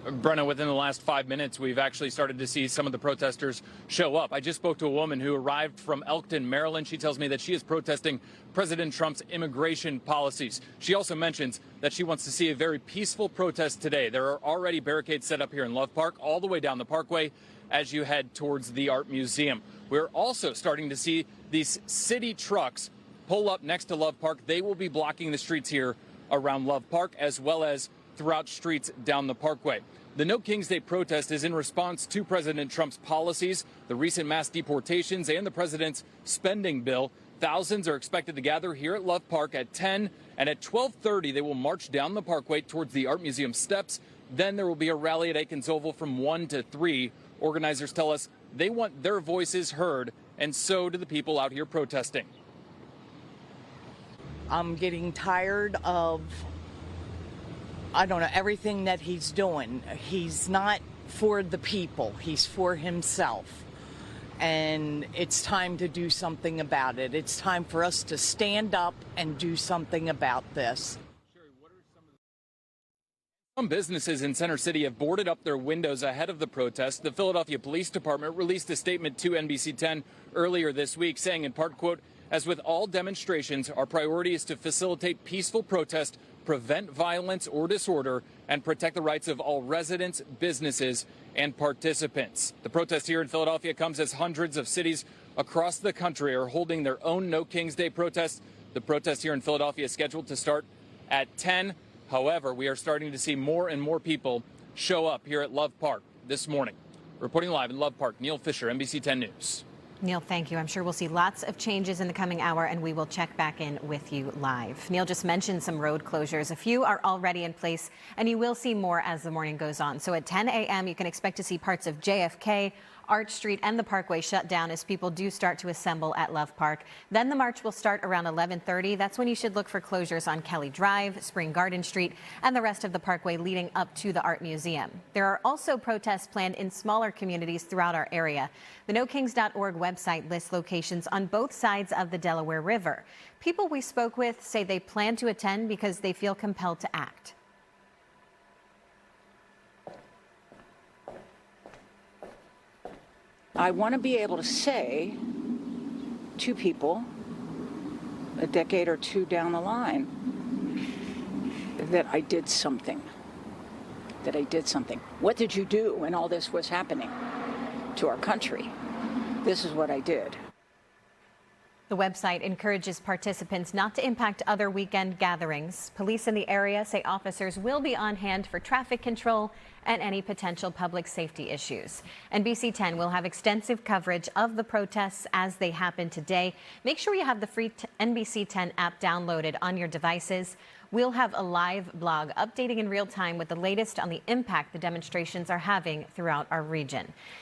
Brenna, within the last 5 minutes, we've actually started to see some of the protesters show up. I just spoke to a woman who arrived from Elkton, Maryland. She tells me that she is protesting President Trump's immigration policies. She also mentions that she wants to see a very peaceful protest today. There are already barricades set up here in Love Park, all the way down the parkway as you head towards the Art Museum. We're also starting to see these city trucks pull up next to Love Park. They will be blocking the streets here around Love Park, as well as throughout streets down the parkway. The No Kings Day protest is in response to President Trump's policies, the recent mass deportations, and the president's spending bill. Thousands are expected to gather here at Love Park at 10, and at 12:30 they will march down the parkway towards the Art Museum steps. Then there will be a rally at Aikens Oval from 1 to 3. Organizers tell us they want their voices heard, and so do the people out here protesting. I'm getting tired of, I don't know, everything that he's doing. He's not for the people, he's for himself. And it's time to do something about it. It's time for us to stand up and do something about this. Some businesses in Center City have boarded up their windows ahead of the protest. The Philadelphia Police Department released a statement to NBC 10 earlier this week saying, in part, quote, "As with all demonstrations, our priority is to facilitate peaceful protest, prevent violence or disorder, and protect the rights of all residents, businesses, and participants." The protest here in Philadelphia comes as hundreds of cities across the country are holding their own No Kings Day protest. The protest here in Philadelphia is scheduled to start at 10. However, we are starting to see more and more people show up here at Love Park this morning. Reporting live in Love Park, Neil Fischer, NBC 10 News. Neil, thank you. I'm sure we'll see lots of changes in the coming hour, and we will check back in with you live. Neil just mentioned some road closures. A few are already in place, and you will see more as the morning goes on. So at 10 a.m., you can expect to see parts of JFK, Arch Street, and the Parkway shut down as people do start to assemble at Love Park. Then the march will start around 11:30. That's when you should look for closures on Kelly Drive, Spring Garden Street, and the rest of the Parkway leading up to the Art Museum. There are also protests planned in smaller communities throughout our area. The NoKings.org website lists locations on both sides of the Delaware River. People we spoke with say they plan to attend because they feel compelled to act. I want to be able to say to people a decade or two down the line that I did something, What did you do when all this was happening to our country? This is what I did. The website encourages participants not to impact other weekend gatherings. Police in the area say officers will be on hand for traffic control and any potential public safety issues. NBC 10 will have extensive coverage of the protests as they happen today. Make sure you have the free NBC 10 app downloaded on your devices. We'll have a live blog updating in real time with the latest on the impact the demonstrations are having throughout our region.